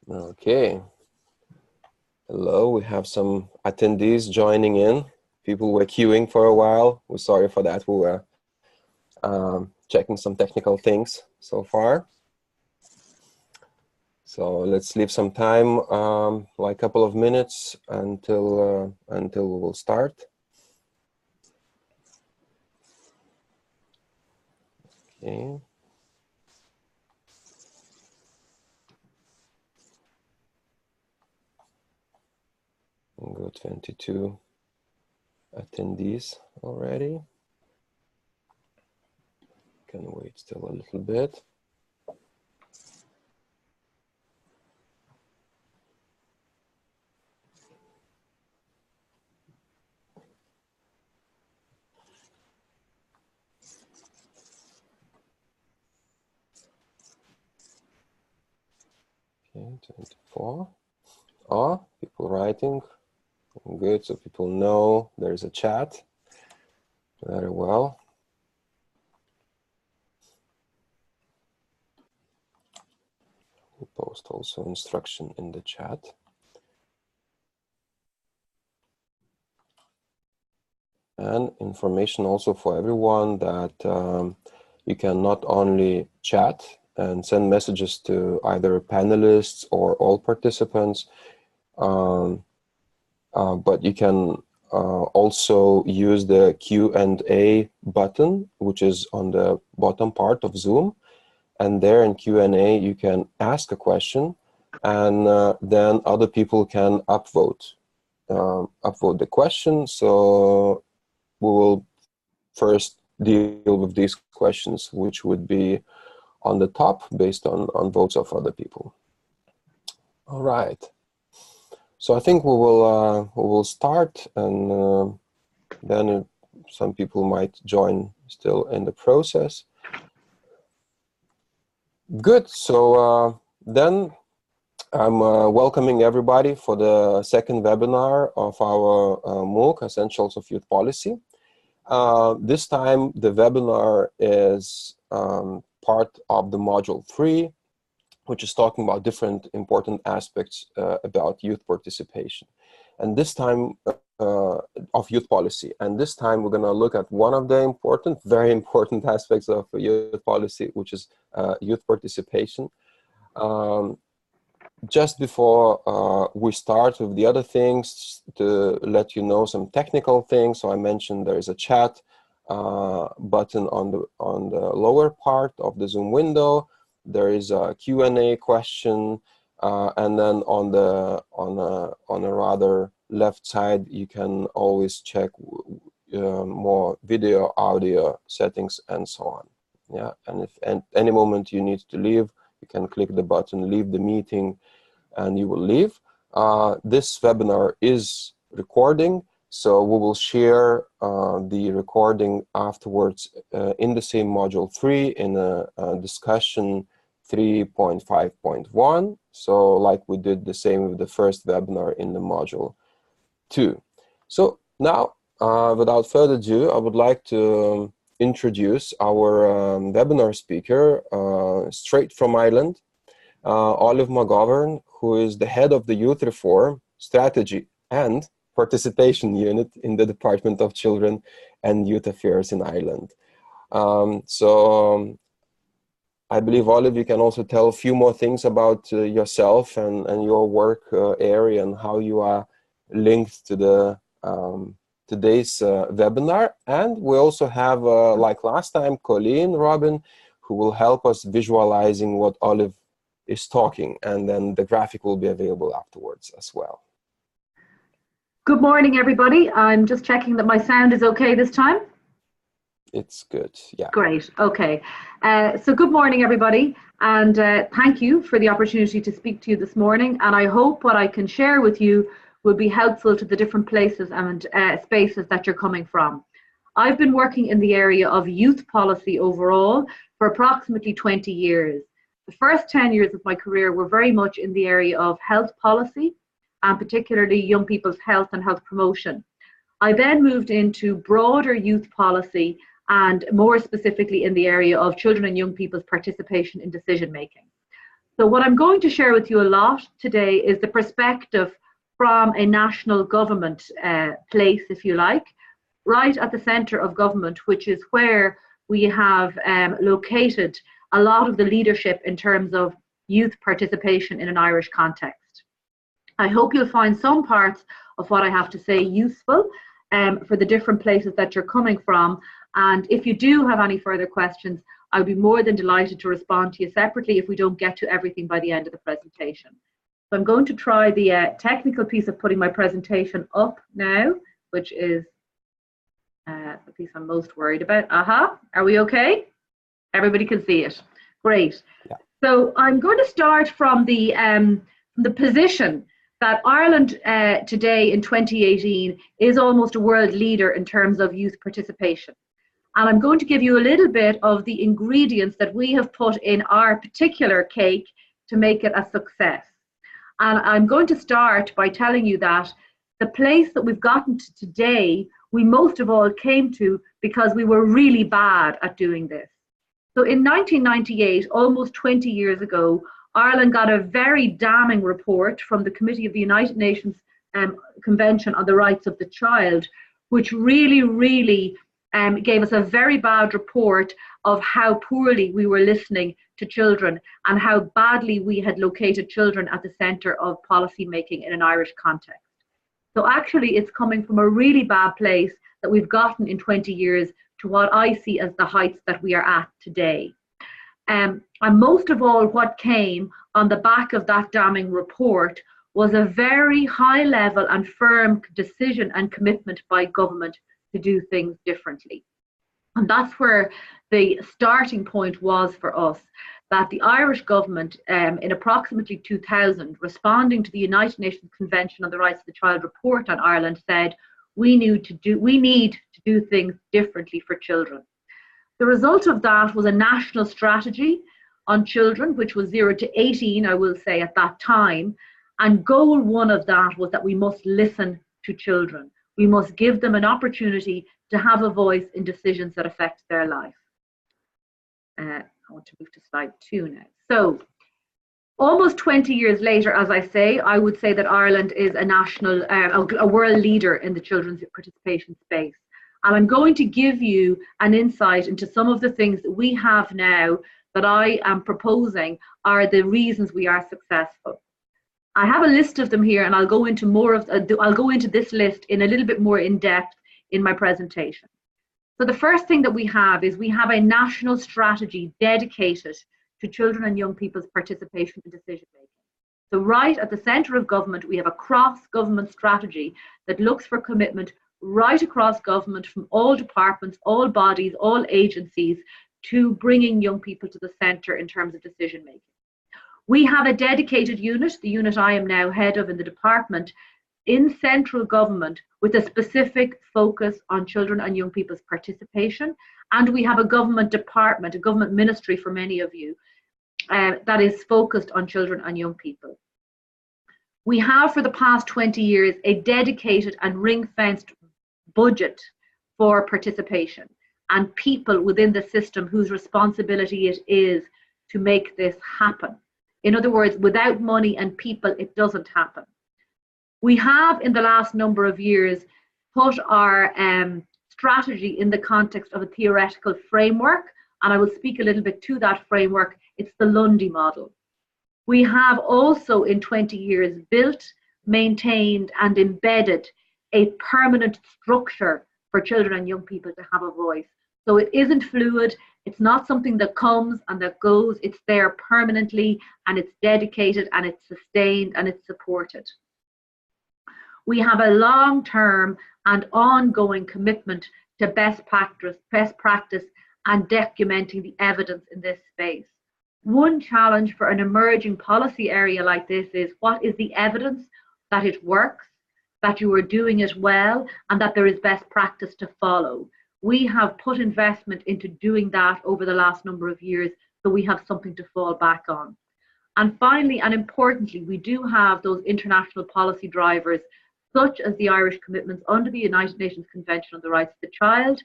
Okay. Hello, we have some attendees joining in. People were queuing for a while. We're sorry for that. We were checking some technical things so far. So let's leave some time, like a couple of minutes until we will start. Okay. Got 22 attendees already. Can wait still a little bit. Okay, 24. Oh, people writing. Good, so people know there's a chat. Very well. We'll post also instruction in the chat. And information also for everyone that you can not only chat and send messages to either panelists or all participants, but you can also use the Q&A button, which is on the bottom part of Zoom. And there in Q&A, you can ask a question, and then other people can upvote the question. So we will first deal with these questions, which would be on the top based on votes of other people. All right. So I think we will start, and then some people might join still in the process. Good. So then I'm welcoming everybody for the second webinar of our MOOC, Essentials of Youth Policy. This time the webinar is part of the module 3, which is talking about different important aspects about youth participation. And this time of youth policy. And this time we're going to look at one of the very important aspects of youth policy, which is youth participation. Just before we start with the other things, to let you know some technical things. So I mentioned there is a chat button on the lower part of the Zoom window. There is a Q&A question, and then on a rather left side, you can always check more video, audio settings, and so on. Yeah, and if at any moment you need to leave, you can click the button, leave the meeting, and you will leave. This webinar is recording, so we will share the recording afterwards in the same module 3 in a discussion 3.5.1. So like we did the same with the first webinar in the module 2. So now, without further ado, I would like to introduce our webinar speaker straight from Ireland, Olive McGovern, who is the head of the Youth Reform, Strategy and Participation Unit in the Department of Children and Youth Affairs in Ireland. I believe, Olive, you can also tell a few more things about yourself and your work area and how you are linked to the today's webinar. And we also have, like last time, Colleen Robin, who will help us visualizing what Olive is talking, and then the graphic will be available afterwards as well. Good morning, everybody. I'm just checking that my sound is okay this time. It's good, yeah. Great, okay. So good morning, everybody, and thank you for the opportunity to speak to you this morning, and I hope what I can share with you will be helpful to the different places and spaces that you're coming from. I've been working in the area of youth policy overall for approximately 20 years. The first 10 years of my career were very much in the area of health policy, and particularly young people's health and health promotion. I then moved into broader youth policy, and more specifically in the area of children and young people's participation in decision making. So what I'm going to share with you a lot today is the perspective from a national government place, if you like, right at the centre of government, which is where we have located a lot of the leadership in terms of youth participation in an Irish context. I hope you'll find some parts of what I have to say useful for the different places that you're coming from. And if you do have any further questions, I'd be more than delighted to respond to you separately if we don't get to everything by the end of the presentation. So I'm going to try the technical piece of putting my presentation up now, which is the piece I'm most worried about. Are we okay? Everybody can see it. Great. Yeah. So I'm going to start from the position that Ireland today in 2018 is almost a world leader in terms of youth participation. And I'm going to give you a little bit of the ingredients that we have put in our particular cake to make it a success. And I'm going to start by telling you that the place that we've gotten to today, we most of all came to because we were really bad at doing this. So in 1998, almost 20 years ago, Ireland got a very damning report from the Committee of the United Nations Convention on the Rights of the Child, which really gave us a very bad report of how poorly we were listening to children and how badly we had located children at the centre of policy making in an Irish context. So actually it's coming from a really bad place that we've gotten in 20 years to what I see as the heights that we are at today. And most of all, what came on the back of that damning report was a very high level and firm decision and commitment by government to do things differently. And that's where the starting point was for us, that the Irish government in approximately 2000, responding to the United Nations Convention on the Rights of the Child report on Ireland, said we need to do things differently for children. The result of that was a national strategy on children, which was 0 to 18, I will say, at that time. And goal one of that was that we must listen to children. We must give them an opportunity to have a voice in decisions that affect their life. I want to move to slide 2 now. So almost 20 years later, as I say, I would say that Ireland is a world leader in the children's participation space. And I'm going to give you an insight into some of the things that we have now that I am proposing are the reasons we are successful. I have a list of them here, and I'll go into this list in a little bit more in depth in my presentation. So the first thing that we have is we have a national strategy dedicated to children and young people's participation in decision making. So right at the centre of government, we have a cross-government strategy that looks for commitment right across government from all departments, all bodies, all agencies to bringing young people to the centre in terms of decision making. We have a dedicated unit, the unit I am now head of in the department, in central government with a specific focus on children and young people's participation. And we have a government department, a government ministry for many of you, that is focused on children and young people. We have for the past 20 years a dedicated and ring-fenced budget for participation and people within the system whose responsibility it is to make this happen. In other words, without money and people, it doesn't happen. We have, in the last number of years, put our strategy in the context of a theoretical framework, and I will speak a little bit to that framework. It's the Lundy Model. We have also, in 20 years, built, maintained, and embedded a permanent structure for children and young people to have a voice. So it isn't fluid, it's not something that comes and that goes, it's there permanently, and it's dedicated, and it's sustained, and it's supported. We have a long-term and ongoing commitment to best practice and documenting the evidence in this space. One challenge for an emerging policy area like this is, what is the evidence that it works, that you are doing it well, and that there is best practice to follow? We have put investment into doing that over the last number of years, so we have something to fall back on. And finally, and importantly, we do have those international policy drivers, such as the Irish commitments under the United Nations Convention on the Rights of the Child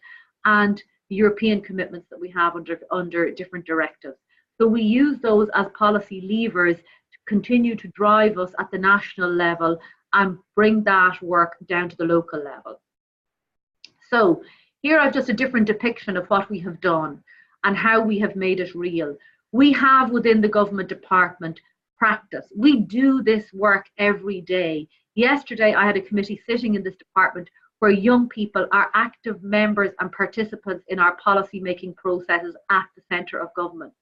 and the European commitments that we have under different directives. So we use those as policy levers to continue to drive us at the national level and bring that work down to the local level. So here I've just a different depiction of what we have done and how we have made it real. We have within the government department practice. We do this work every day. Yesterday I had a committee sitting in this department where young people are active members and participants in our policy making processes at the centre of government.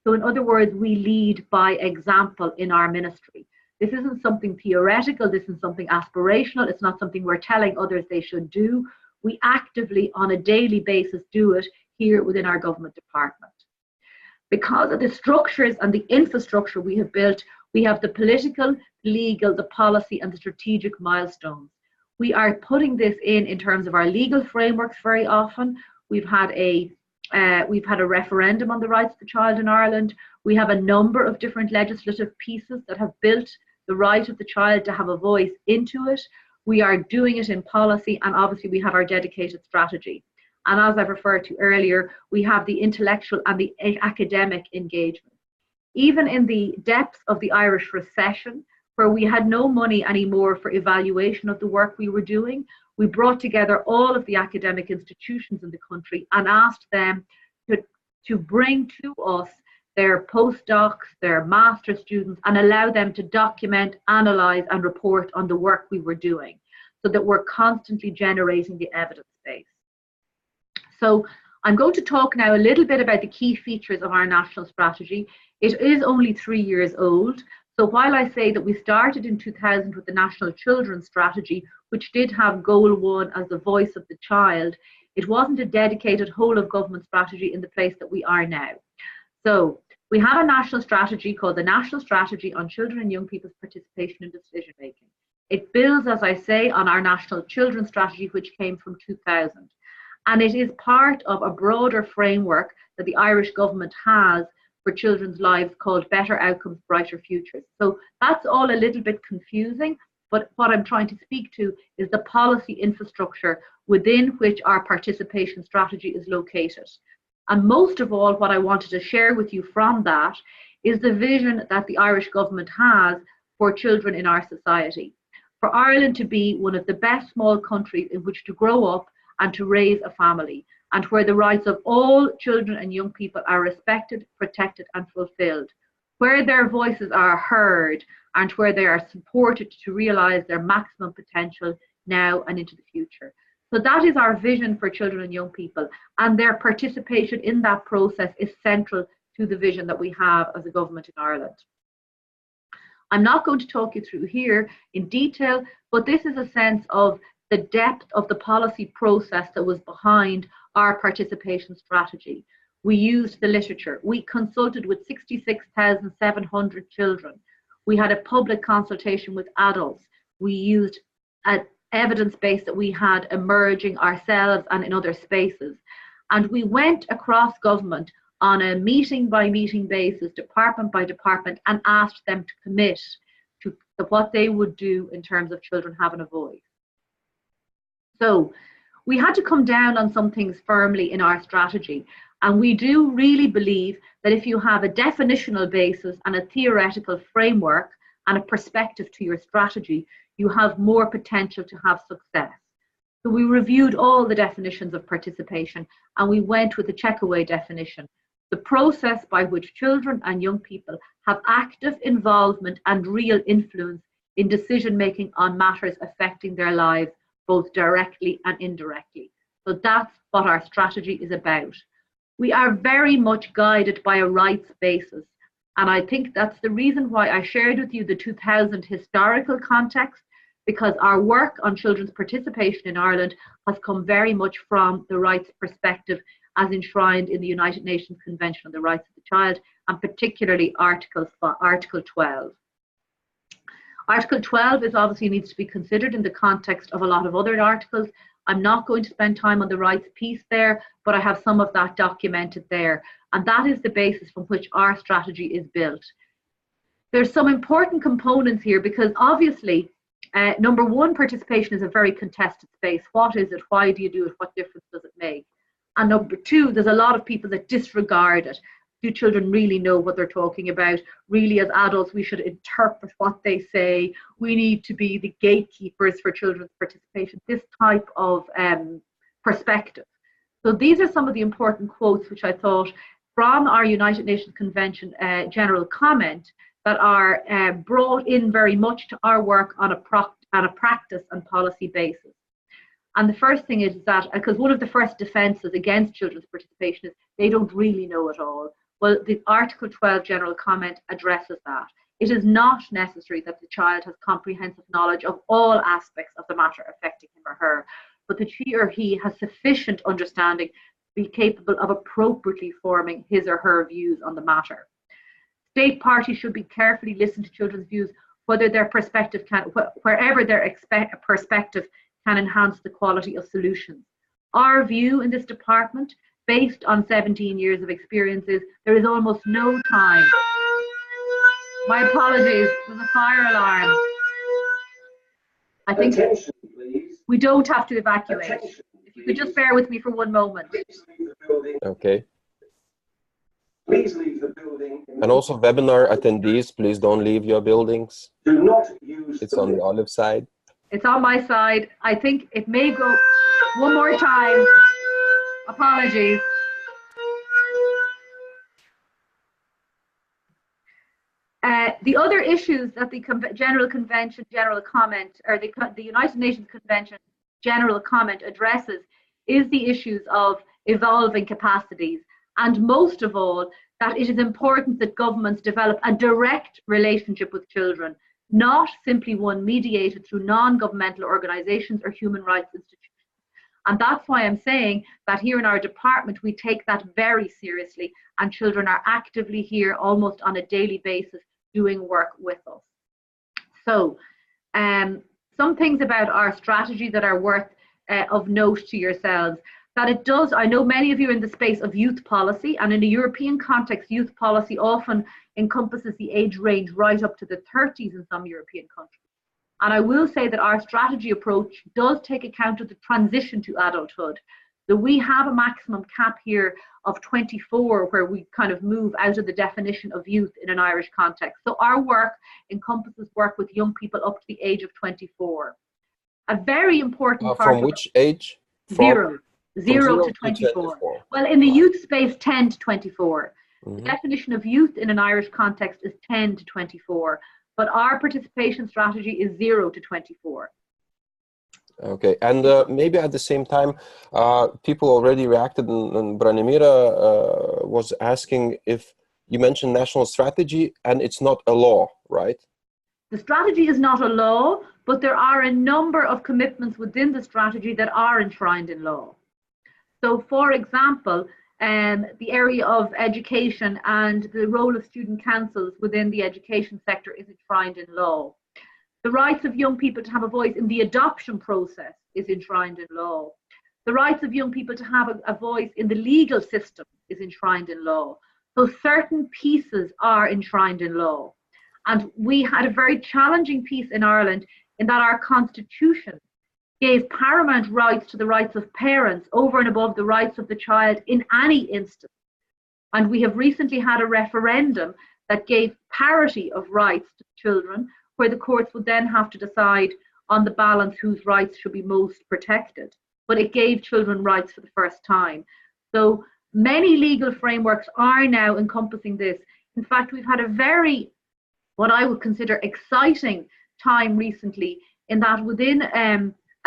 So in other words, we lead by example in our ministry. This isn't something theoretical, this isn't something aspirational, it's not something we're telling others they should do. We actively, on a daily basis, do it here within our government department. Because of the structures and the infrastructure we have built, we have the political, legal, the policy and the strategic milestones. We are putting this in terms of our legal frameworks very often. We've had a referendum on the rights of the child in Ireland. We have a number of different legislative pieces that have built the right of the child to have a voice into it. We are doing it in policy, and obviously we have our dedicated strategy. And as I've referred to earlier, we have the intellectual and the academic engagement. Even in the depths of the Irish recession, where we had no money anymore for evaluation of the work we were doing, we brought together all of the academic institutions in the country and asked them to bring to us their postdocs, their master's students, and allow them to document, analyse and report on the work we were doing, so that we're constantly generating the evidence base. So I'm going to talk now a little bit about the key features of our national strategy. It is only 3 years old. So while I say that we started in 2000 with the National Children's Strategy, which did have Goal 1 as the voice of the child, it wasn't a dedicated whole of government strategy in the place that we are now. So we have a national strategy called the National Strategy on Children and Young People's Participation in Decision Making. It builds, as I say, on our National Children's Strategy, which came from 2000. And it is part of a broader framework that the Irish government has for children's lives called Better Outcomes, Brighter Futures. So that's all a little bit confusing, but what I'm trying to speak to is the policy infrastructure within which our participation strategy is located. And most of all, what I wanted to share with you from that is the vision that the Irish government has for children in our society. For Ireland to be one of the best small countries in which to grow up and to raise a family, and where the rights of all children and young people are respected, protected and fulfilled, where their voices are heard and where they are supported to realise their maximum potential now and into the future. So that is our vision for children and young people, and their participation in that process is central to the vision that we have as a government in Ireland. I'm not going to talk you through here in detail, but this is a sense of the depth of the policy process that was behind our participation strategy. We used the literature. We consulted with 66,700 children. We had a public consultation with adults. We used an evidence base that we had emerging ourselves and in other spaces. And we went across government on a meeting by meeting basis, department by department, and asked them to commit to what they would do in terms of children having a voice. So we had to come down on some things firmly in our strategy. And we do really believe that if you have a definitional basis and a theoretical framework and a perspective to your strategy, you have more potential to have success. So we reviewed all the definitions of participation and we went with the checkaway definition, the process by which children and young people have active involvement and real influence in decision making on matters affecting their lives, both directly and indirectly. So that's what our strategy is about. We are very much guided by a rights basis. And I think that's the reason why I shared with you the 2000 historical context, because our work on children's participation in Ireland has come very much from the rights perspective as enshrined in the United Nations Convention on the Rights of the Child, and particularly Article 12. Article 12 is obviously needs to be considered in the context of a lot of other articles. I'm not going to spend time on the rights piece there, but I have some of that documented there. And that is the basis from which our strategy is built. There's some important components here because obviously, number one, participation is a very contested space. What is it? Why do you do it? What difference does it make? And number two, there's a lot of people that disregard it. do children really know what they're talking about? Really, as adults, we should interpret what they say. We need to be the gatekeepers for children's participation, this type of perspective. So these are some of the important quotes which I thought from our United Nations Convention general comment that are brought in very much to our work on a practice and policy basis. And the first thing is that, because one of the first defences against children's participation is they don't really know it all. Well, the Article 12 general comment addresses that. It is not necessary that the child has comprehensive knowledge of all aspects of the matter affecting him or her, but that she or he has sufficient understanding to be capable of appropriately forming his or her views on the matter. State parties should be carefully listen to children's views, wherever their perspective can enhance the quality of solutions. Our view in this department, based on 17 years of experience, is there is almost no time. My apologies, there's a fire alarm. I think we don't have to evacuate. If you could just bear with me for one moment. Okay. Please leave the building. And also webinar attendees, please don't leave your buildings. Do not use It's on the olive side. It's on my side. I think it may go one more time. Apologies. The other issues that the General Convention General Comment, or the United Nations Convention General Comment addresses, is the issues of evolving capacities, and most of all, that it is important that governments develop a direct relationship with children, not simply one mediated through non-governmental organizations or human rights institutions. And that's why I'm saying that here in our department, we take that very seriously, and children are actively here almost on a daily basis doing work with us. So some things about our strategy that are worth of note to yourselves, that it does, I know many of you are in the space of youth policy, and in a European context, youth policy often encompasses the age range right up to the 30s in some European countries. And I will say that our strategy approach does take account of the transition to adulthood. So we have a maximum cap here of 24, where we kind of move out of the definition of youth in an Irish context. So our work encompasses work with young people up to the age of 24. A very important part from which age? Zero to 24. Well, in the youth space, 10 to 24. The definition of youth in an Irish context is 10 to 24, but our participation strategy is 0 to 24. Okay, and maybe at the same time, people already reacted, and Branimira was asking if you mentioned national strategy, and it's not a law, right? The strategy is not a law, but there are a number of commitments within the strategy that are enshrined in law. So, for example, the area of education and the role of student councils within the education sector is enshrined in law. The rights of young people to have a voice in the adoption process is enshrined in law. The rights of young people to have a voice in the legal system is enshrined in law. So certain pieces are enshrined in law. And we had a very challenging piece in Ireland in that our constitution gave paramount rights to the rights of parents over and above the rights of the child in any instance. And we have recently had a referendum that gave parity of rights to children, where the courts would then have to decide on the balance whose rights should be most protected. But it gave children rights for the first time. So many legal frameworks are now encompassing this. In fact, we've had a very, what I would consider exciting time recently, in that within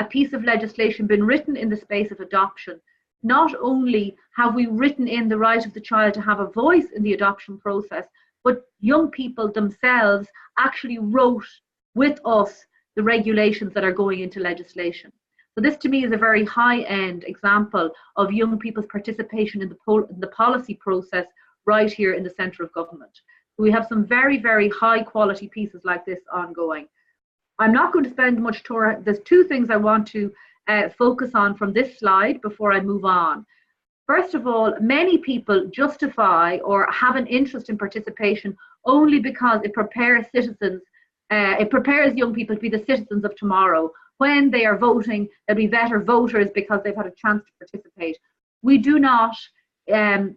a piece of legislation been written in the space of adoption, not only have we written in the right of the child to have a voice in the adoption process, but young people themselves actually wrote with us the regulations that are going into legislation. So this to me is a very high-end example of young people's participation in the policy process right here in the centre of government. We have some very, very high quality pieces like this ongoing. I'm not going to spend much time. There's two things I want to focus on from this slide before I move on. First of all, many people justify or have an interest in participation only because it prepares citizens, it prepares young people to be the citizens of tomorrow. When they are voting, they'll be better voters because they've had a chance to participate. We do not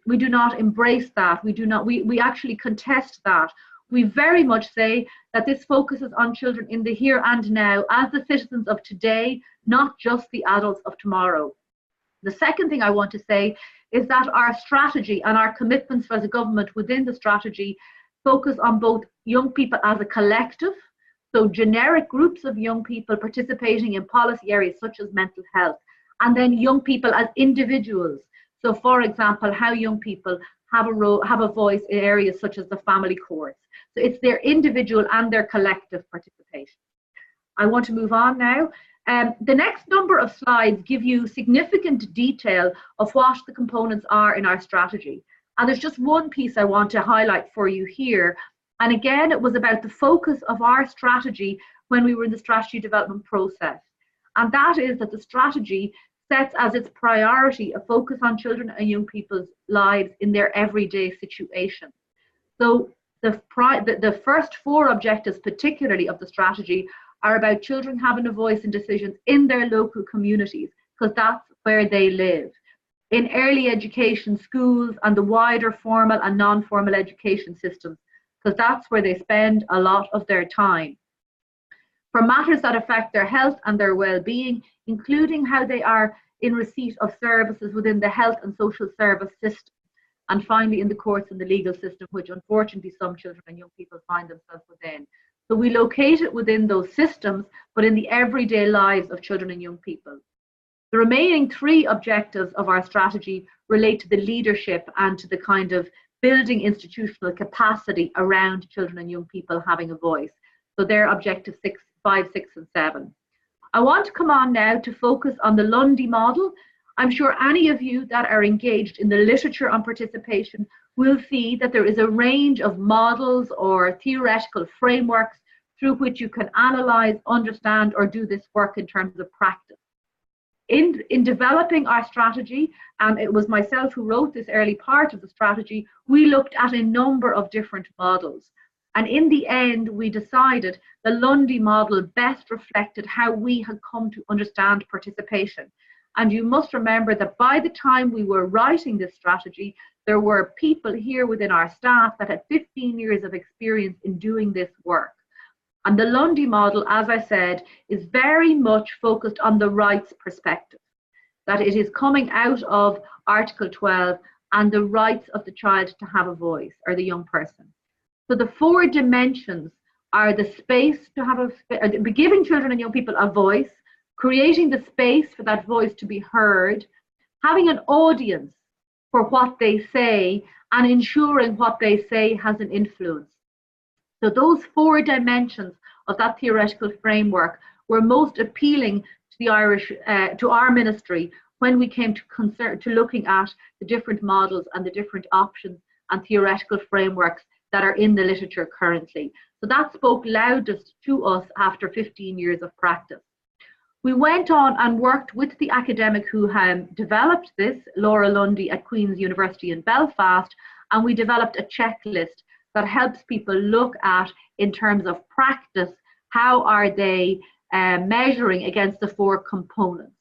we do not embrace that. We actually contest that. We very much say that this focuses on children in the here and now as the citizens of today, not just the adults of tomorrow. The second thing I want to say is that our strategy and our commitments as a government within the strategy focus on both young people as a collective, so generic groups of young people participating in policy areas such as mental health, and then young people as individuals. So for example, how young people have a voice in areas such as the family courts. So it's their individual and their collective participation. I want to move on now. The next number of slides give you significant detail of what the components are in our strategy. And there's just one piece I want to highlight for you here. And again, it was about the focus of our strategy when we were in the strategy development process. And that is that the strategy sets as its priority a focus on children and young people's lives in their everyday situation. So the first four objectives, particularly of the strategy, are about children having a voice in decisions in their local communities, because that's where they live. In early education, schools, and the wider formal and non-formal education systems, because that's where they spend a lot of their time. For matters that affect their health and their well-being, including how they are in receipt of services within the health and social service system, and finally in the courts and the legal system, which unfortunately some children and young people find themselves within. So we locate it within those systems, but in the everyday lives of children and young people. The remaining three objectives of our strategy relate to the leadership and to the kind of building institutional capacity around children and young people having a voice. So they're objectives 5, 6, and 7. I want to come on now to focus on the Lundy Model. I'm sure any of you that are engaged in the literature on participation will see that there is a range of models or theoretical frameworks through which you can analyze, understand, or do this work in terms of practice. In developing our strategy, and it was myself who wrote this early part of the strategy, we looked at a number of different models. And in the end, we decided the Lundy Model best reflected how we had come to understand participation. And you must remember that by the time we were writing this strategy, there were people here within our staff that had 15 years of experience in doing this work. And the Lundy Model, as I said, is very much focused on the rights perspective, that it is coming out of Article 12 and the rights of the child to have a voice, or the young person. So the 4 dimensions are the space to have giving children and young people a voice, creating the space for that voice to be heard, having an audience for what they say, and ensuring what they say has an influence. So those 4 dimensions of that theoretical framework were most appealing to the to our ministry when we came to looking at the different models and the different options and theoretical frameworks that are in the literature currently. So that spoke loudest to us after 15 years of practice. We went on and worked with the academic who developed this, Laura Lundy at Queen's University in Belfast, and we developed a checklist that helps people look at, in terms of practice, how are they measuring against the 4 components.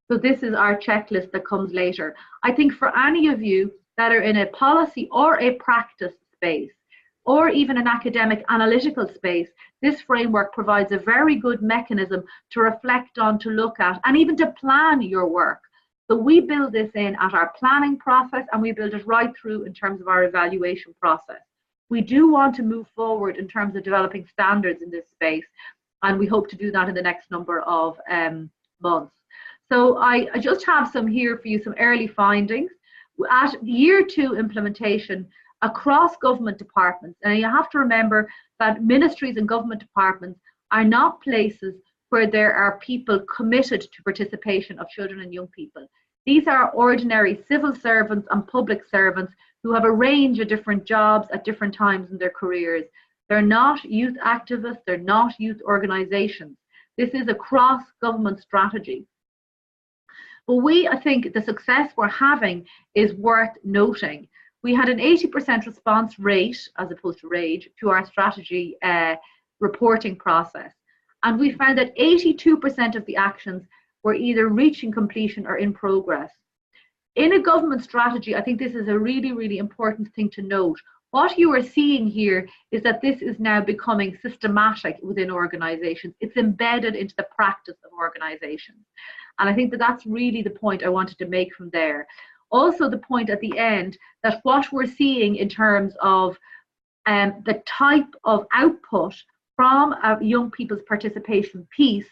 So this is our checklist that comes later. I think for any of you that are in a policy or a practice space, or even an academic analytical space, this framework provides a very good mechanism to reflect on, to look at, and even to plan your work. So we build this in at our planning process, and we build it right through in terms of our evaluation process. We do want to move forward in terms of developing standards in this space, and we hope to do that in the next number of months. So I just have some here for you, some early findings. At year 2 implementation, across government departments, and you have to remember that ministries and government departments are not places where there are people committed to participation of children and young people. These are ordinary civil servants and public servants who have a range of different jobs at different times in their careers. They're not youth activists, they're not youth organisations. This is a cross-government strategy. But I think the success we're having is worth noting. We had an 80% response rate, as opposed to rage, to our strategy reporting process. And we found that 82% of the actions were either reaching completion or in progress. In a government strategy, I think this is a really, really important thing to note. What you are seeing here is that this is now becoming systematic within organizations. It's embedded into the practice of organizations. And I think that that's really the point I wanted to make from there. Also, the point at the end that what we're seeing in terms of the type of output from a young people's participation piece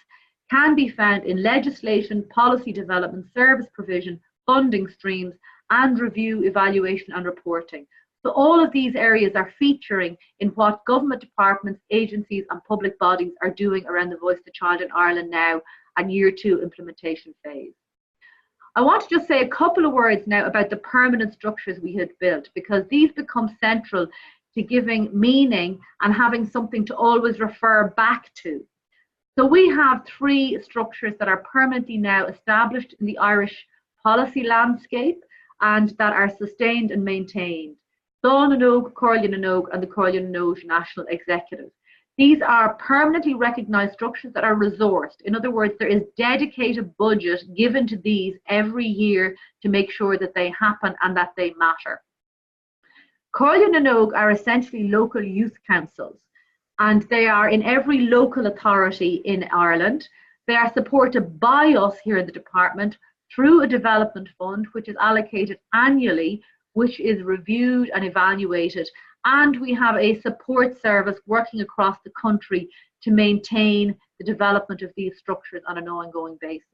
can be found in legislation, policy development, service provision, funding streams, and review, evaluation, and reporting. So all of these areas are featuring in what government departments, agencies, and public bodies are doing around the Voice of the Child in Ireland now and Year 2 implementation phase. I want to just say a couple of words now about the permanent structures we had built, because these become central to giving meaning and having something to always refer back to. So we have 3 structures that are permanently now established in the Irish policy landscape and that are sustained and maintained. Cordon and Oak, Cordon and Oak, and the Cordon and Oak National Executive. These are permanently recognised structures that are resourced. In other words, there is dedicated budget given to these every year to make sure that they happen and that they matter. Cordon and Oak are essentially local youth councils, and they are in every local authority in Ireland. They are supported by us here in the department through a development fund, which is allocated annually, which is reviewed and evaluated. And we have a support service working across the country to maintain the development of these structures on an ongoing basis.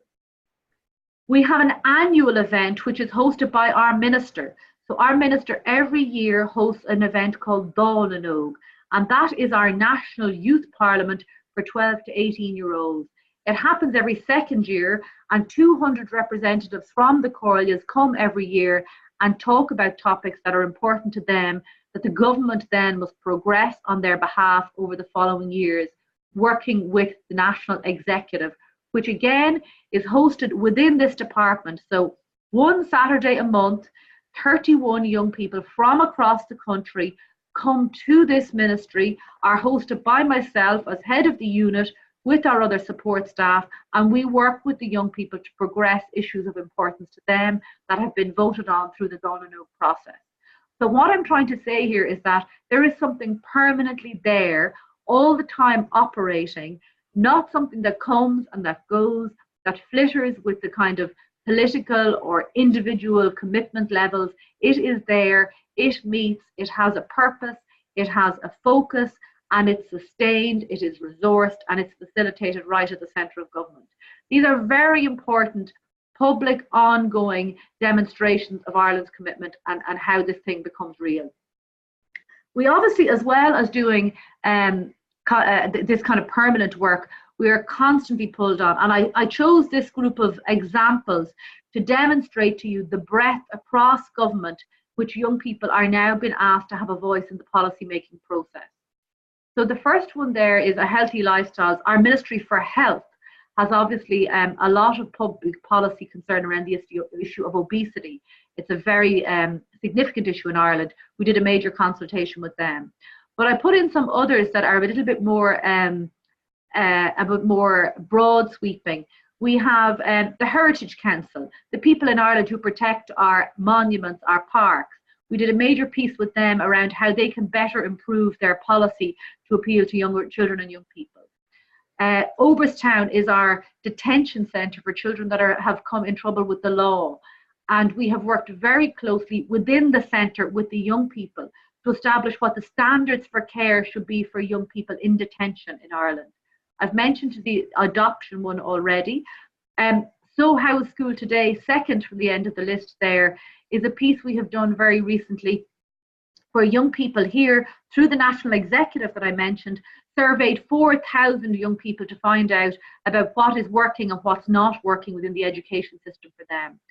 We have an annual event which is hosted by our minister. So our minister every year hosts an event called Cordon and Oak, and that is our national youth parliament for 12 to 18-year-olds. It happens every second year, and 200 representatives from the Corlias come every year and talk about topics that are important to them, that the government then must progress on their behalf over the following years, working with the National Executive, which again is hosted within this department. So one Saturday a month, 31 young people from across the country come to this ministry, are hosted by myself as head of the unit with our other support staff, and we work with the young people to progress issues of importance to them that have been voted on through the Cordon and Oak process. So what I'm trying to say here is that there is something permanently there, all the time operating, not something that comes and that goes, that flitters with the kind of political or individual commitment levels. It is there, it meets, it has a purpose, it has a focus, and it's sustained, it is resourced, and it's facilitated right at the centre of government. These are very important public ongoing demonstrations of Ireland's commitment and how this thing becomes real. We obviously, as well as doing this kind of permanent work, we are constantly pulled on. And I chose this group of examples to demonstrate to you the breadth across government which young people are now being asked to have a voice in the policy making process. So the first one there is a healthy lifestyles. Our Ministry for Health has obviously a lot of public policy concern around the issue of obesity. It's a very significant issue in Ireland. We did a major consultation with them. But I put in some others that are a little bit more broad sweeping. We have the Heritage Council, the people in Ireland who protect our monuments, our parks. We did a major piece with them around how they can better improve their policy to appeal to younger children and young people. Oberstown is our detention centre for children that have come in trouble with the law. And we have worked very closely within the centre with the young people to establish what the standards for care should be for young people in detention in Ireland. I've mentioned the adoption one already. So How is School Today, second from the end of the list there, is a piece we have done very recently where young people here, through the National Executive that I mentioned, surveyed 4,000 young people to find out about what is working and what's not working within the education system for them.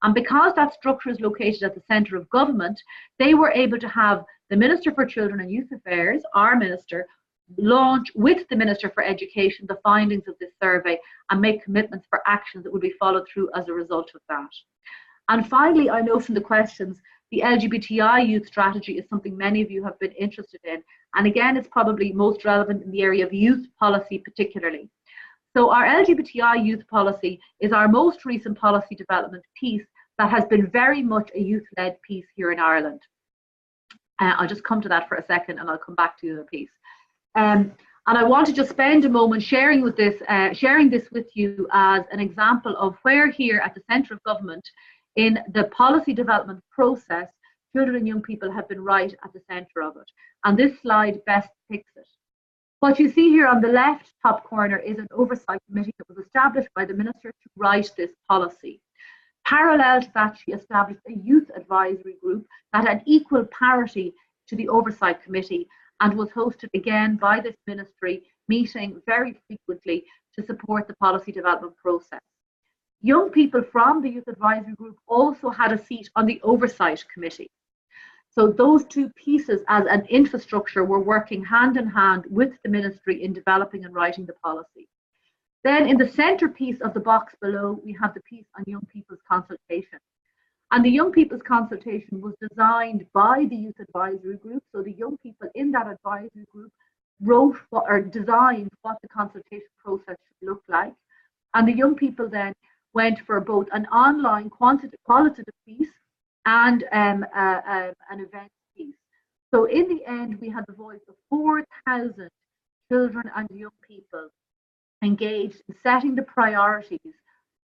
And because that structure is located at the centre of government, they were able to have the Minister for Children and Youth Affairs, our minister, launch with the Minister for Education the findings of this survey and make commitments for actions that will be followed through as a result of that. And finally, I know from the questions, the LGBTI Youth Strategy is something many of you have been interested in. And again, it's probably most relevant in the area of youth policy particularly. So our LGBTI Youth Policy is our most recent policy development piece that has been very much a youth-led piece here in Ireland. I'll just come to that for a second and I'll come back to the piece. And I want to just spend a moment sharing this with you as an example of where here at the centre of government in the policy development process, children and young people have been right at the centre of it. And this slide best depicts it. What you see here on the left top corner is an oversight committee that was established by the Minister to write this policy. Parallel to that, she established a youth advisory group that had equal parity to the oversight committee and was hosted again by this ministry, meeting very frequently to support the policy development process. Young people from the youth advisory group also had a seat on the oversight committee. So those two pieces as an infrastructure were working hand in hand with the ministry in developing and writing the policy. Then in the centerpiece of the box below, we have the piece on young people's consultation. And the young people's consultation was designed by the youth advisory group. So the young people in that advisory group wrote or designed what the consultation process should look like. And the young people then went for both an online qualitative piece and an event piece. So in the end, we had the voice of 4,000 children and young people engaged in setting the priorities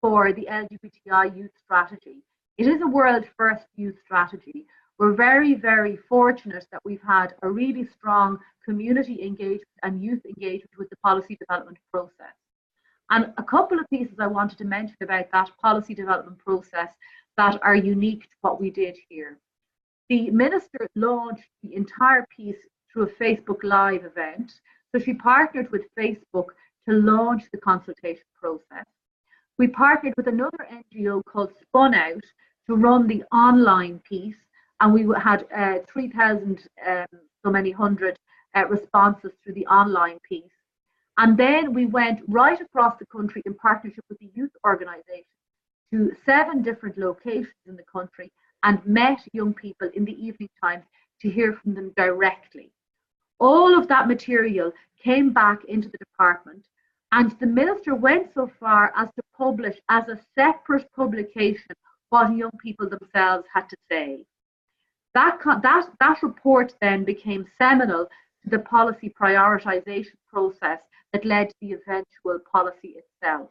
for the LGBTI Youth Strategy. It is a world first youth strategy. We're very, very fortunate that we've had a really strong community engagement and youth engagement with the policy development process. And a couple of pieces I wanted to mention about that policy development process that are unique to what we did here. The Minister launched the entire piece through a Facebook Live event. So she partnered with Facebook to launch the consultation process. We partnered with another NGO called Spun Out to run the online piece, and we had 3,000 so many hundred responses through the online piece. And then we went right across the country in partnership with the youth organisation to 7 different locations in the country and met young people in the evening times to hear from them directly. All of that material came back into the department, and the Minister went so far as to publish as a separate publication what young people themselves had to say. That report then became seminal to the policy prioritisation process that led to the eventual policy itself.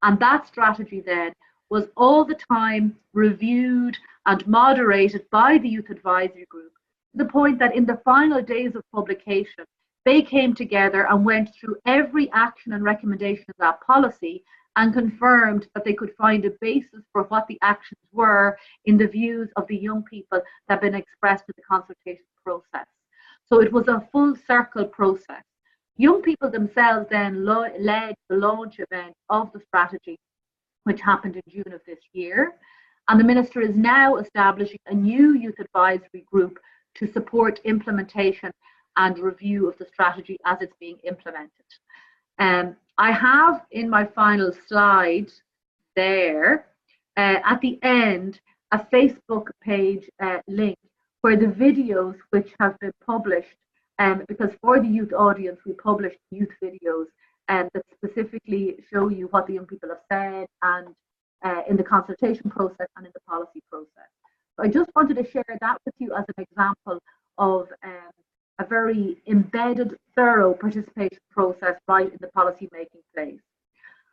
And that strategy then was all the time reviewed and moderated by the Youth Advisory Group, to the point that in the final days of publication, they came together and went through every action and recommendation of that policy and confirmed that they could find a basis for what the actions were in the views of the young people that had been expressed in the consultation process. So it was a full circle process. Young people themselves then led the launch event of the strategy, which happened in June of this year. And the Minister is now establishing a new youth advisory group to support implementation and review of the strategy as it's being implemented. I have in my final slide there, at the end, a Facebook page link where the videos which have been published, because for the youth audience, we published youth videos that specifically show you what the young people have said and in the consultation process and in the policy process. So I just wanted to share that with you as an example of a very embedded, thorough participation process right in the policy making place.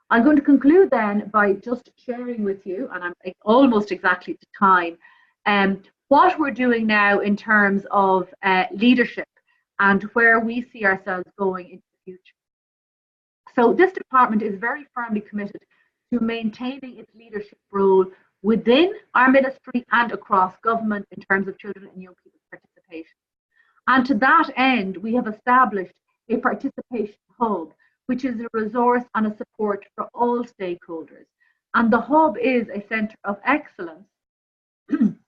I'm going to conclude then by just sharing with you, and I'm almost exactly to time, what we're doing now in terms of leadership and where we see ourselves going into the future. So this department is very firmly committed to maintaining its leadership role within our ministry and across government in terms of children and young people's participation. And to that end, we have established a participation hub, which is a resource and a support for all stakeholders. And the hub is a centre of excellence,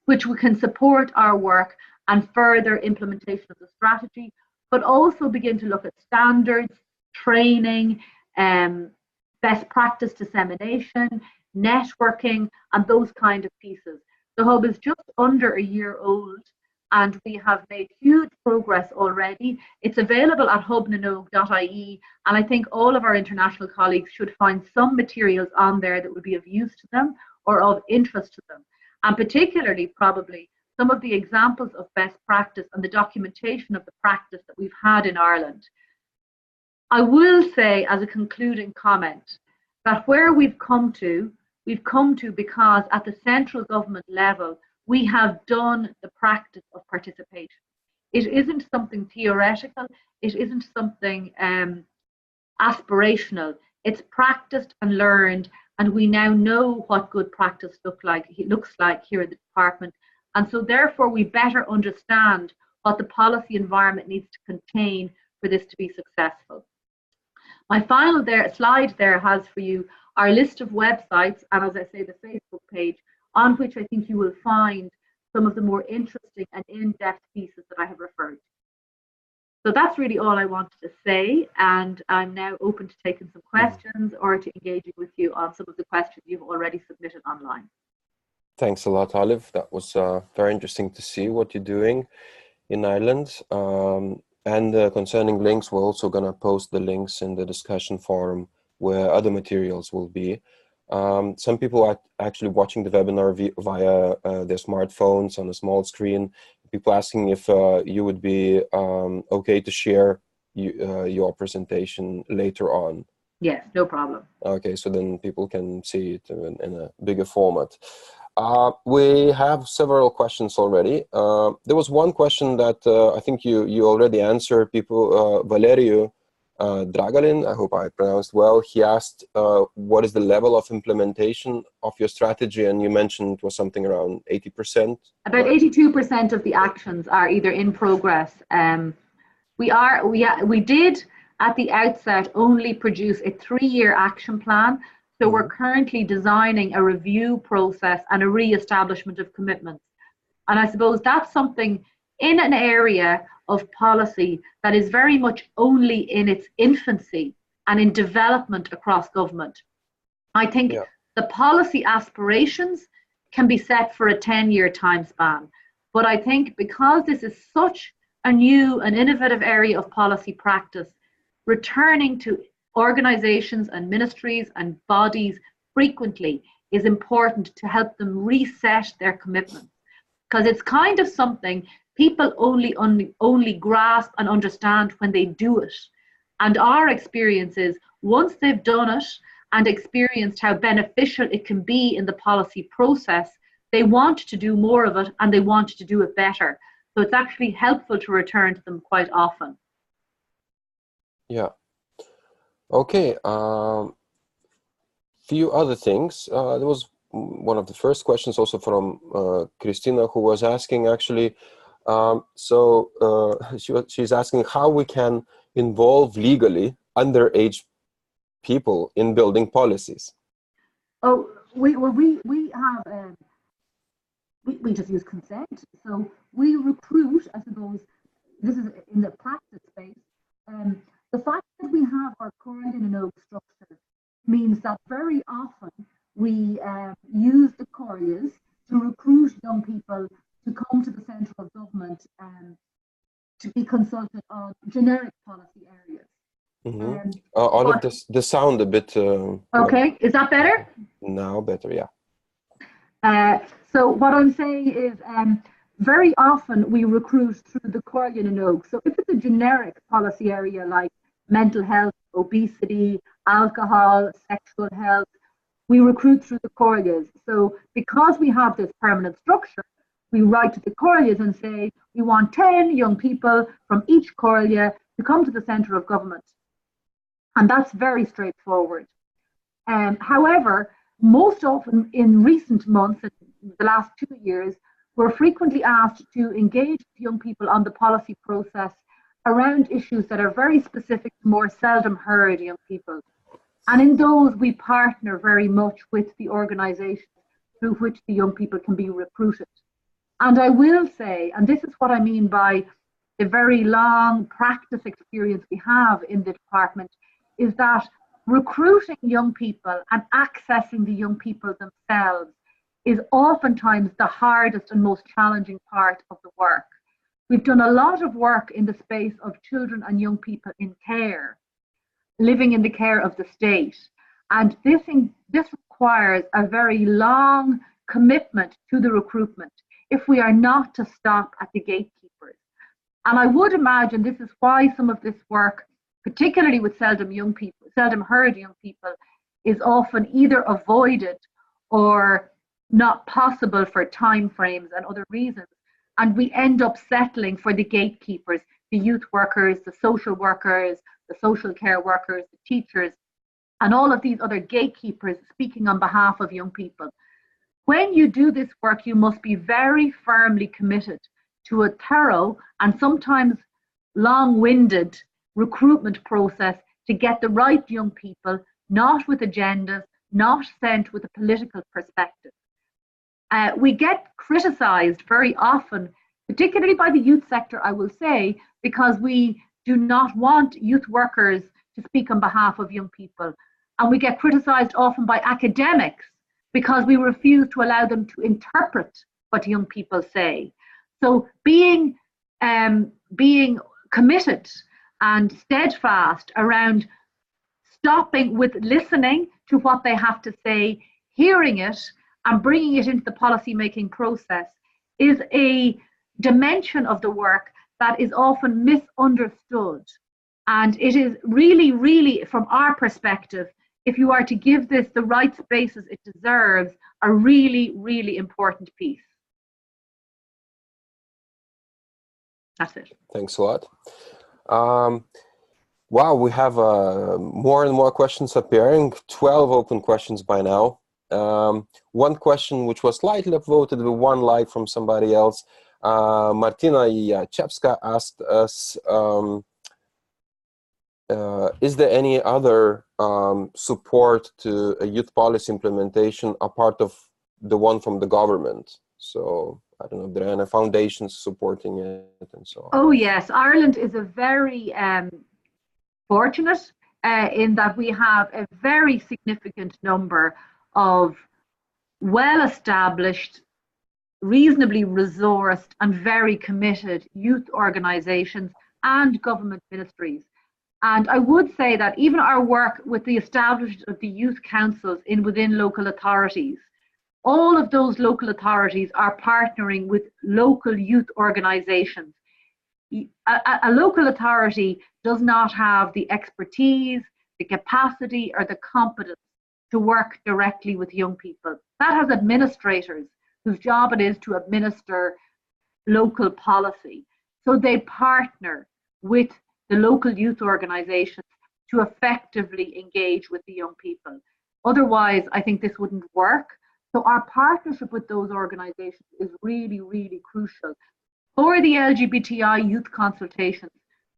which we can support our work and further implementation of the strategy, but also begin to look at standards, training, best practice dissemination, networking, and those kind of pieces. The hub is just under a year old, and we have made huge progress already. It's available at hubnanoke.ie, and I think all of our international colleagues should find some materials on there that would be of use to them or of interest to them. and particularly probably some of the examples of best practice and the documentation of the practice that we've had in Ireland. I will say as a concluding comment that where we've come to because at the central government level, we have done the practice of participation. It isn't something theoretical, it isn't something aspirational. It's practiced and learned, and we now know what good practice looks like here in the department. And so therefore we better understand what the policy environment needs to contain for this to be successful. My final slide there has for you our list of websites, and as I say, the Facebook page, on which I think you will find some of the more interesting and in-depth pieces that I have referred to. So that's really all I wanted to say, and I'm now open to taking some questions or to engaging with you on some of the questions you've already submitted online. Thanks a lot, Olive. That was very interesting to see what you're doing in Ireland. And concerning links, we're also going to post the links in the discussion forum where other materials will be. Some people are actually watching the webinar via their smartphones on a small screen. People asking if you would be okay to share your presentation later on. Yes, no problem. Okay, so then people can see it in a bigger format. We have several questions already. There was one question that I think you already answered. Valerio Dragalin, I hope I pronounced well, he asked what is the level of implementation of your strategy, and you mentioned it was something around 80%. About 82% of the actions are either in progress. We did at the outset only produce a 3-year action plan. So we're currently designing a review process and a re-establishment of commitments. And I suppose that's something in an area of policy that is very much only in its infancy and in development across government. I think the policy aspirations can be set for a 10-year time span. But I think because this is such a new and innovative area of policy practice, returning to organizations and ministries and bodies frequently is important to help them reset their commitments, because it's kind of something people only grasp and understand when they do it. And our experience is once they've done it and experienced how beneficial it can be in the policy process, they want to do more of it and they want to do it better. So it's actually helpful to return to them quite often. Yeah. Okay, few other things. There was one of the first questions also from Christina, who was asking actually, she's asking how we can involve legally underage people in building policies. Oh, we have, we just use consent. So we recruit, I suppose, this is in the practice space. The fact that we have our Cordon and Oak structure means that very often we use the Corrias to recruit young people to come to the central government to be consulted on generic policy areas. All of this, the sound a bit. Okay, is that better? Now better, yeah. So what I'm saying is very often we recruit through the Cordon and Oak. So if it's a generic policy area like mental health, obesity, alcohol, sexual health, we recruit through the Corrias. So because we have this permanent structure, we write to the Corrias and say, we want 10 young people from each Corria to come to the centre of government. And that's very straightforward. However, most often in recent months, in the last 2 years, we're frequently asked to engage with young people on the policy process around issues that are very specific to more seldom heard young people. And in those, we partner very much with the organisations through which the young people can be recruited. And I will say, and this is what I mean by the very long practice experience we have in the department, is that recruiting young people and accessing the young people themselves is oftentimes the hardest and most challenging part of the work. We've done a lot of work in the space of children and young people in care, living in the care of the state. And this requires a very long, commitment to the recruitment if we are not to stop at the gatekeepers. And I would imagine this is why some of this work, particularly with seldom heard young people, is often either avoided or not possible for time frames and other reasons. And we end up settling for the gatekeepers, the youth workers, the social workers, the social care workers, the teachers, and all of these other gatekeepers speaking on behalf of young people. When you do this work, you must be very firmly committed to a thorough and sometimes long-winded recruitment process to get the right young people, not with agendas, not sent with a political perspective. We get criticised very often, particularly by the youth sector, I will say, because we do not want youth workers to speak on behalf of young people. And we get criticised often by academics because we refuse to allow them to interpret what young people say. So being committed and steadfast around stopping with listening to what they have to say, hearing it, and bringing it into the policy making process is a dimension of the work that is often misunderstood. And it is really, really, from our perspective, if you are to give this the right spaces it deserves, a really, really important piece. That's it. Thanks a lot. Wow, we have more and more questions appearing, 12 open questions by now. One question which was slightly upvoted with one like from somebody else. Martina Yachevska asked us, is there any other support to a youth policy implementation apart of the one from the government? So I don't know if there are any foundations supporting it and so on. Oh yes, Ireland is a very fortunate in that we have a very significant number of well-established, reasonably resourced and very committed youth organisations and government ministries. And I would say that even our work with the establishment of the youth councils within local authorities, all of those local authorities are partnering with local youth organisations. A local authority does not have the expertise, the capacity or the competence to work directly with young people. That has administrators whose job it is to administer local policy. So they partner with the local youth organisations to effectively engage with the young people. Otherwise, I think this wouldn't work. So our partnership with those organisations is really, really crucial. For the LGBTI youth consultations,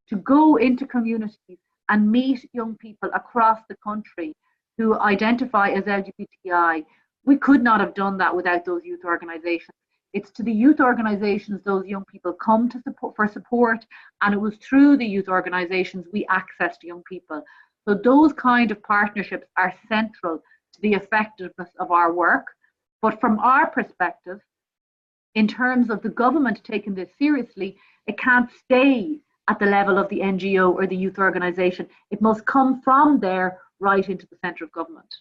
to go into communities and meet young people across the country who identify as LGBTI, we could not have done that without those youth organisations. It's to the youth organisations those young people come to for support, and it was through the youth organisations we accessed young people. So those kind of partnerships are central to the effectiveness of our work. But from our perspective, in terms of the government taking this seriously, it can't stay at the level of the NGO or the youth organisation. It must come from there right into the centre of government.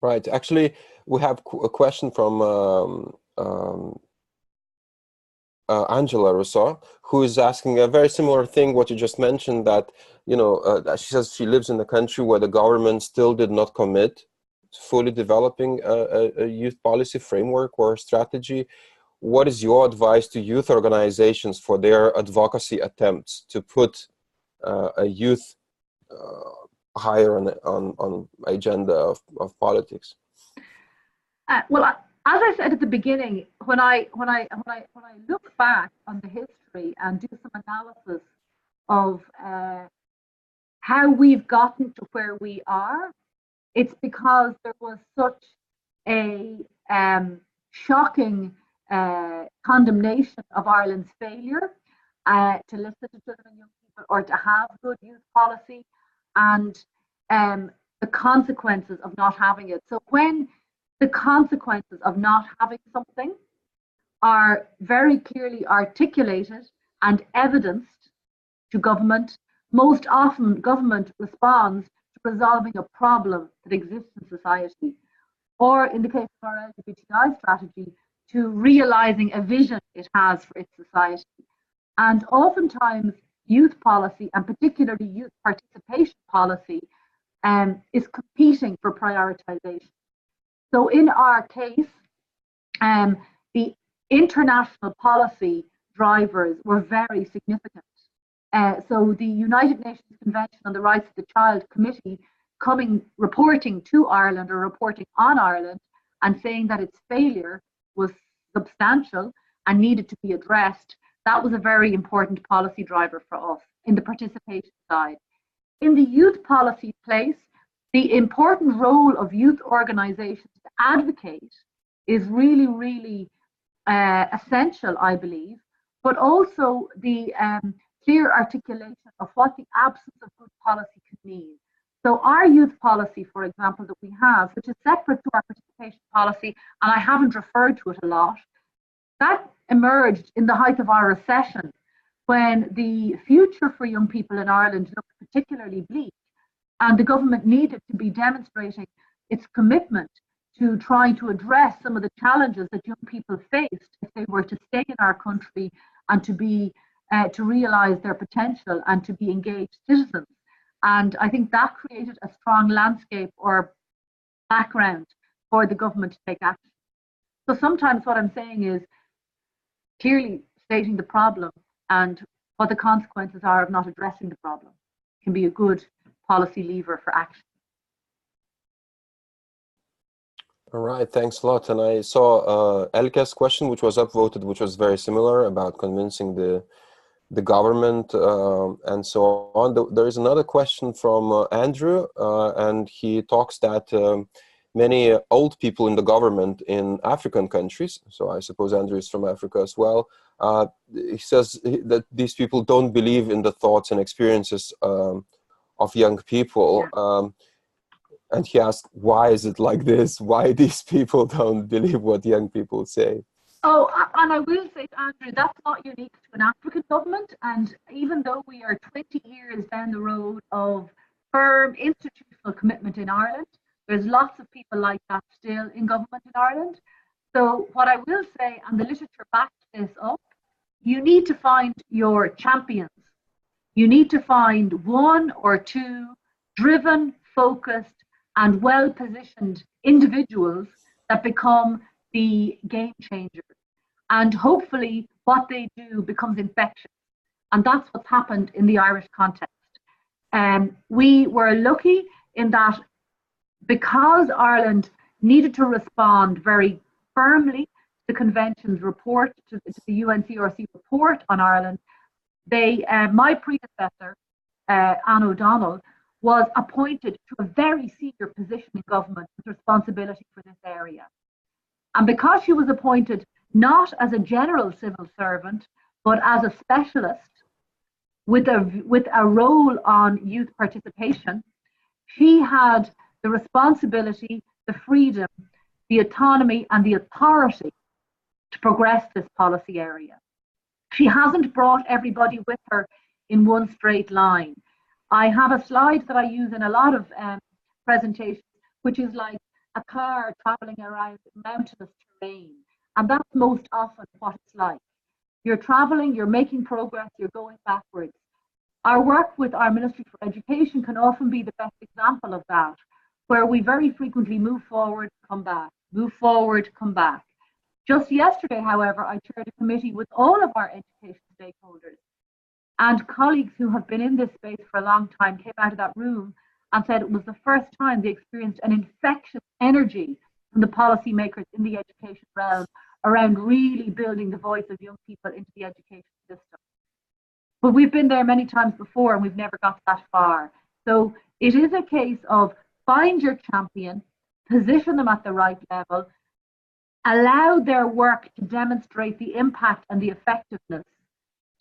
Right. Actually, we have a question from Angela Rousseau, who is asking a very similar thing, what you just mentioned, that, you know, she says she lives in a country where the government still did not commit to fully developing a youth policy framework or strategy. What is your advice to youth organizations for their advocacy attempts to put a youth higher on agenda of politics? Well, as I said at the beginning, when I look back on the history and do some analysis of how we've gotten to where we are, it's because there was such a shocking condemnation of Ireland's failure to listen to children and young people or to have good youth policy, and the consequences of not having it. So when the consequences of not having something are very clearly articulated and evidenced to government, most often government responds to resolving a problem that exists in society. or in the case of our LGBTI strategy, to realizing a vision it has for its society. And oftentimes, youth policy, and particularly youth participation policy, is competing for prioritization. So in our case, the international policy drivers were very significant. So the United Nations Convention on the Rights of the Child Committee reporting to Ireland, or reporting on Ireland, and saying that its failure was substantial and needed to be addressed, that was a very important policy driver for us in the participation side. In the youth policy place, the important role of youth organizations to advocate is really, really essential, I believe, but also the clear articulation of what the absence of good policy could mean. So our youth policy, for example, that we have, which is separate to our participation policy, and I haven't referred to it a lot, that emerged in the height of our recession, when the future for young people in Ireland looked particularly bleak, and the government needed to be demonstrating its commitment to trying to address some of the challenges that young people faced if they were to stay in our country and to be to realize their potential and to be engaged citizens. And I think that created a strong landscape or background for the government to take action. So sometimes what I'm saying is clearly stating the problem and what the consequences are of not addressing the problem can be a good policy lever for action. All right, thanks a lot. And I saw Elke's question, which was upvoted, which was very similar about convincing the government and so on. There is another question from Andrew, and he talks that many old people in the government in African countries, so I suppose Andrew is from Africa as well, he says that these people don't believe in the thoughts and experiences of young people. Yeah. And he asked, why is it like this? Why these people don't believe what young people say? Oh, and I will say, Andrew, that's not unique to an African government. And even though we are 20 years down the road of firm institutional commitment in Ireland, there's lots of people like that still in government in Ireland. So what I will say, and the literature backs this up, you need to find your champions. You need to find one or two driven, focused, and well-positioned individuals that become the game changers. And hopefully what they do becomes infectious. And that's what's happened in the Irish context. We were lucky in that because Ireland needed to respond very firmly to the Convention's report, to the UNCRC report on Ireland, my predecessor, Anne O'Donnell, was appointed to a very senior position in government with responsibility for this area. And because she was appointed not as a general civil servant, but as a specialist with a role on youth participation, she had the responsibility, the freedom, the autonomy, and the authority to progress this policy area. She hasn't brought everybody with her in one straight line. I have a slide that I use in a lot of presentations, which is like a car traveling around mountainous terrain. And that's most often what it's like. You're traveling, you're making progress, you're going backwards. Our work with our Ministry for Education can often be the best example of that, where we very frequently move forward, come back, move forward, come back. Just yesterday, however, I chaired a committee with all of our education stakeholders. And colleagues who have been in this space for a long time came out of that room and said it was the first time they experienced an infectious energy from the policymakers in the education realm around really building the voice of young people into the education system. But we've been there many times before and we've never got that far. So it is a case of find your champion, position them at the right level, allow their work to demonstrate the impact and the effectiveness,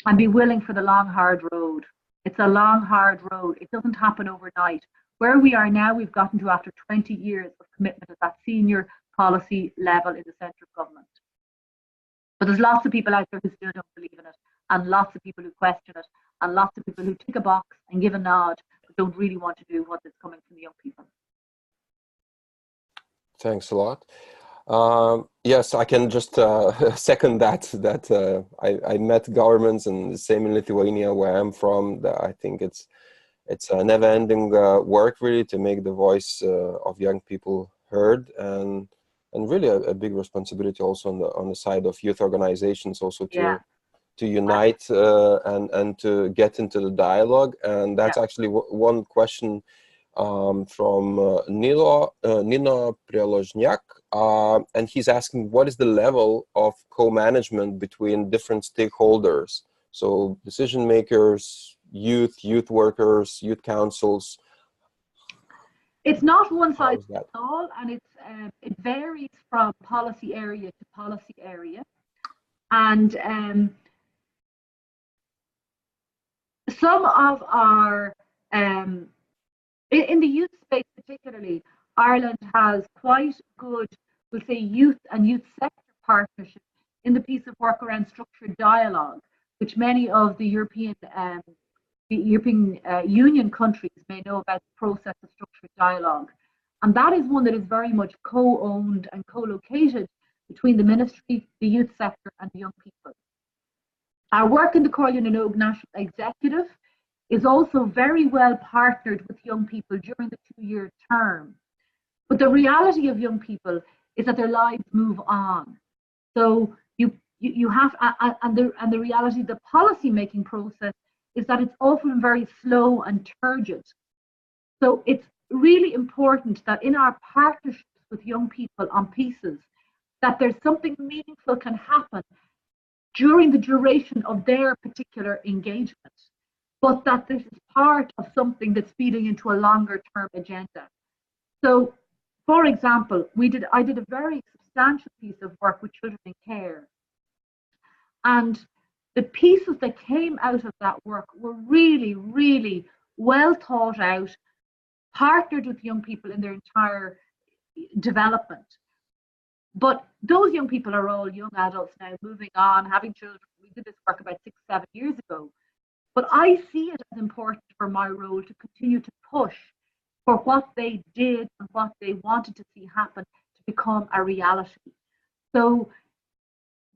and be willing for the long, hard road. It's a long, hard road. It doesn't happen overnight. Where we are now, we've gotten to after 20 years of commitment at that senior policy level in the centre of government. But there's lots of people out there who still don't believe in it, and lots of people who question it, and lots of people who tick a box and give a nod, but don't really want to do what is coming from the young people. Thanks a lot. Yes, I can just second that. I met governments, and the same in Lithuania, where I'm from. I think it's a never-ending work, really, to make the voice of young people heard, and really a big responsibility also on the side of youth organizations, also to unite and to get into the dialogue. And that's actually one question from Nino Prelozhniak, and he's asking, what is the level of co-management between different stakeholders? So decision makers, youth workers, youth councils. It's not one size fits all, and it varies from policy area to policy area. And some of our in the youth space particularly, Ireland has quite good, we'll say, youth and youth sector partnerships in the piece of work around structured dialogue, which many of the European Union countries may know about the process of structured dialogue. And that is one that is very much co-owned and co-located between the ministry, the youth sector, and the young people. Our work in the Cordon and Oak National Executive is also very well partnered with young people during the 2-year term. But the reality of young people is that their lives move on. So you have, and the reality of the policy making process is that it's often very slow and turgid. So it's really important that in our partnerships with young people on pieces, that there's something meaningful can happen during the duration of their particular engagement, but that this is part of something that's feeding into a longer term agenda. So, for example, I did a very substantial piece of work with children in care. And the pieces that came out of that work were really, really well thought out, partnered with young people in their entire development. But those young people are all young adults now, moving on, having children. We did this work about 6-7 years ago. But I see it as important for my role to continue to push for what they did and what they wanted to see happen to become a reality. So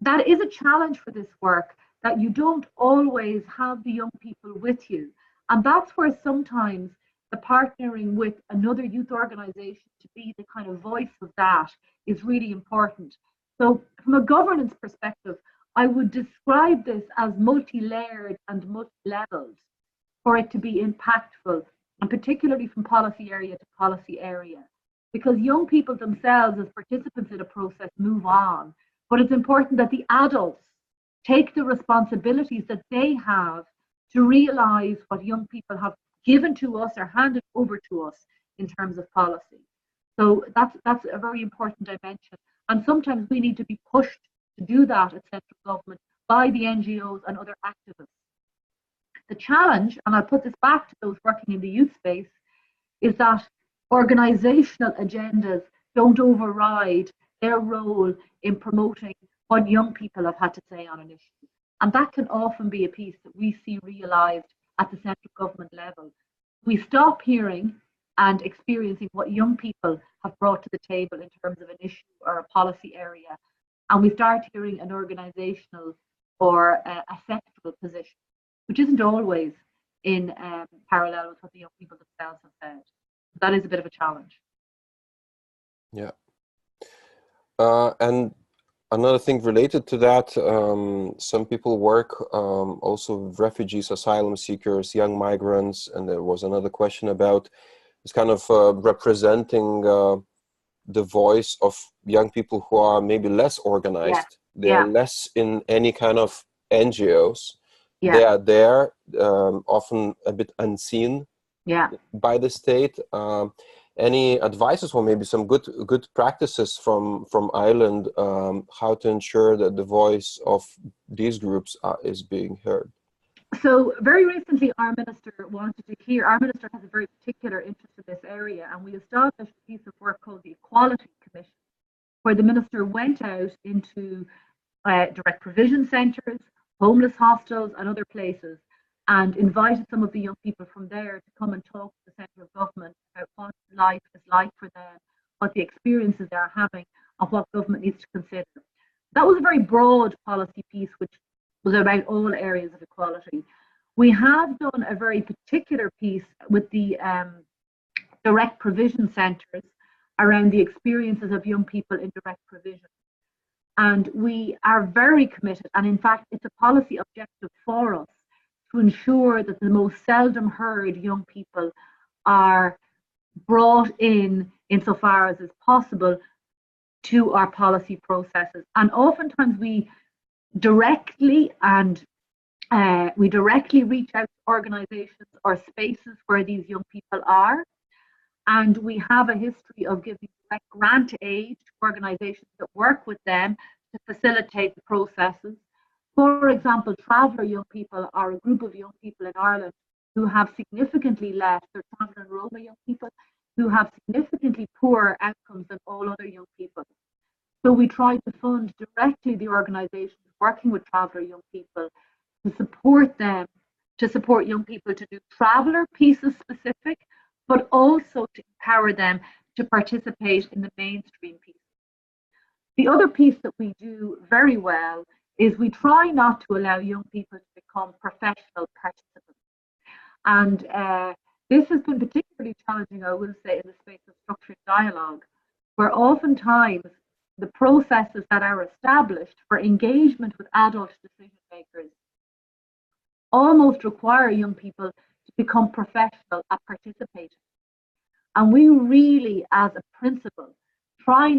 that is a challenge for this work, that you don't always have the young people with you. And that's where sometimes the partnering with another youth organization to be the kind of voice of that is really important. So from a governance perspective, I would describe this as multi-layered and multi-leveled for it to be impactful, and particularly from policy area to policy area. Because young people themselves as participants in a process move on, but it's important that the adults take the responsibilities that they have to realize what young people have given to us or handed over to us in terms of policy. So that's a very important dimension. And sometimes we need to be pushed to do that at central government by the NGOs and other activists. The challenge, and I'll put this back to those working in the youth space, is that organizational agendas don't override their role in promoting what young people have had to say on an issue. And that can often be a piece that we see realized at the central government level. We stop hearing and experiencing what young people have brought to the table in terms of an issue or a policy area, and we start hearing an organizational or a sectoral position, which isn't always in parallel with what the young people themselves have said. That is a bit of a challenge. Yeah. And another thing related to that, some people work also with refugees, asylum seekers, young migrants, and there was another question about this kind of representing the voice of young people who are maybe less organized. They're less in any kind of NGOs. They are there, often a bit unseen by the state. Any advices or maybe some good practices from Ireland, how to ensure that the voice of these groups is being heard? So very recently, our minister has a very particular interest in this area, and we established a piece of work called the Equality Commission, where the minister went out into direct provision centres, homeless hostels and other places, and invited some of the young people from there to come and talk to the central government about what life is like for them, what the experiences they are having, and what government needs to consider. That was a very broad policy piece, which was about all areas of equality. We have done a very particular piece with the direct provision centres around the experiences of young people in direct provision. And we are very committed, and in fact, it's a policy objective for us to ensure that the most seldom heard young people are brought in insofar as is possible to our policy processes. And oftentimes we directly reach out to organisations or spaces where these young people are. And we have a history of giving direct grant aid to organisations that work with them to facilitate the processes. For example, traveller young people are a group of young people in Ireland who have significantly less, they're traveller and Roma young people, who have significantly poorer outcomes than all other young people. So we try to fund directly the organisations working with traveller young people to support them, to support young people to do traveller pieces specific, but also to empower them to participate in the mainstream piece. The other piece that we do very well is we try not to allow young people to become professional participants. And this has been particularly challenging, I will say, in the space of structured dialogue, where oftentimes the processes that are established for engagement with adult decision makers almost require young people to become professional at participating. And we really, as a principle, try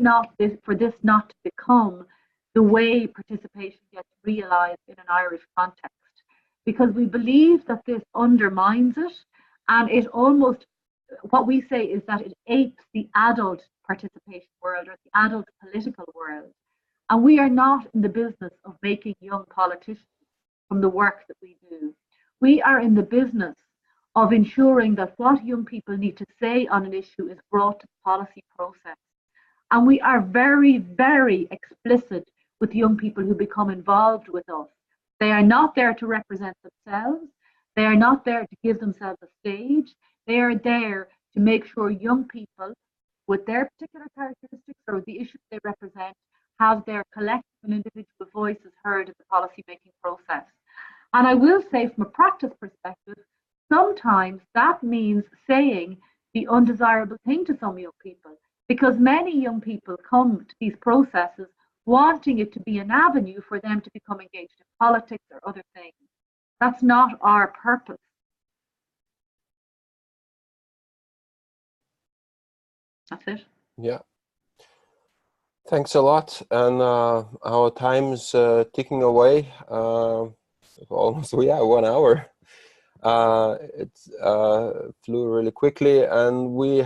for this not to become the way participation gets realised in an Irish context, because we believe that this undermines it, and it almost, what we say is that it apes the adult participation world or the adult political world. And we are not in the business of making young politicians from the work that we do. We are in the business of ensuring that what young people need to say on an issue is brought to the policy process. And we are very, very explicit with young people who become involved with us. They are not there to represent themselves. They are not there to give themselves a stage. They are there to make sure young people with their particular characteristics or the issues they represent have their collective and individual voices heard in the policy making process. And I will say, from a practice perspective, sometimes that means saying the undesirable thing to some young people, because many young people come to these processes wanting it to be an avenue for them to become engaged in politics or other things. That's not our purpose. That's it. Yeah. Thanks a lot. And our time's ticking away. Almost, 1 hour. It flew really quickly, and we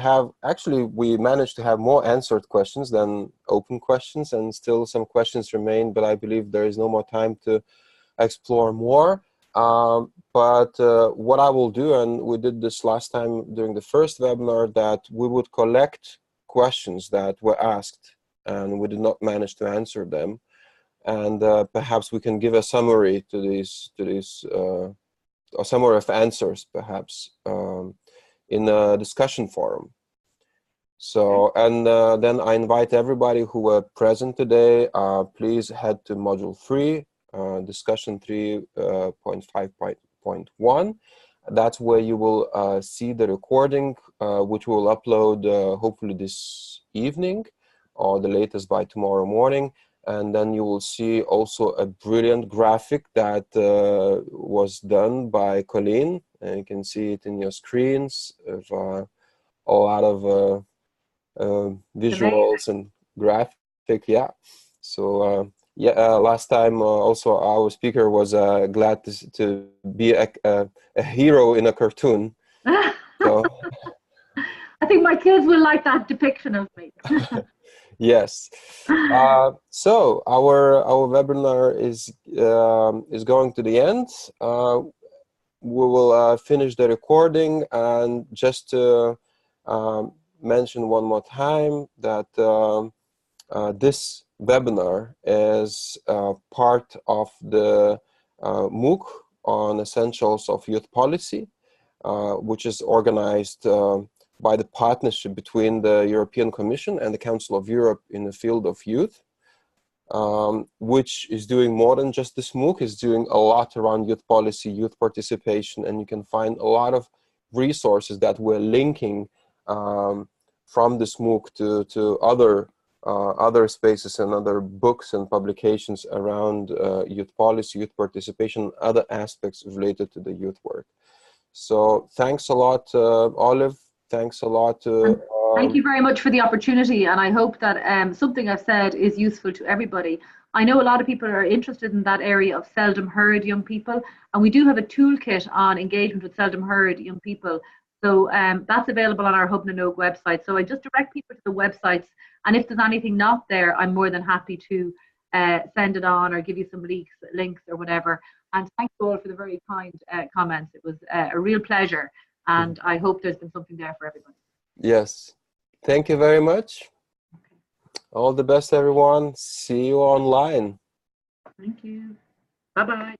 managed to have more answered questions than open questions, and still some questions remain, but I believe there is no more time to explore more. But what I will do, and we did this last time during the first webinar, that we would collect questions that were asked and we did not manage to answer them, and perhaps we can give a summary to these or summary of answers, perhaps, in a discussion forum. So, and then I invite everybody who were present today, please head to module 3, discussion 3.5.1. That's where you will see the recording, which we'll upload hopefully this evening, or the latest by tomorrow morning. And then you will see also a brilliant graphic that was done by Colleen, and you can see it in your screens of a lot of visuals and graphic. Yeah. So last time also our speaker was glad to be a hero in a cartoon. So I think my kids will like that depiction of me. Yes. So our webinar is going to the end. We will finish the recording, and just to mention one more time that this webinar is part of the MOOC on essentials of youth policy, which is organized by the partnership between the European Commission and the Council of Europe in the field of youth, which is doing more than just this MOOC, is doing a lot around youth policy, youth participation, and you can find a lot of resources that we're linking from this MOOC to other spaces and other books and publications around youth policy, youth participation, other aspects related to the youth work. So thanks a lot, Olive. Thanks a lot. Thank you very much for the opportunity, and I hope that something I've said is useful to everybody. I know a lot of people are interested in that area of seldom heard young people, and we do have a toolkit on engagement with seldom heard young people. So that's available on our Cordon and Oak website. So I just direct people to the websites, and if there's anything not there, I'm more than happy to send it on or give you some links or whatever. And thank you all for the very kind comments. It was a real pleasure, and I hope there's been something there for everybody. Yes. Thank you very much. Okay. All the best, everyone. See you online. Thank you. Bye-bye.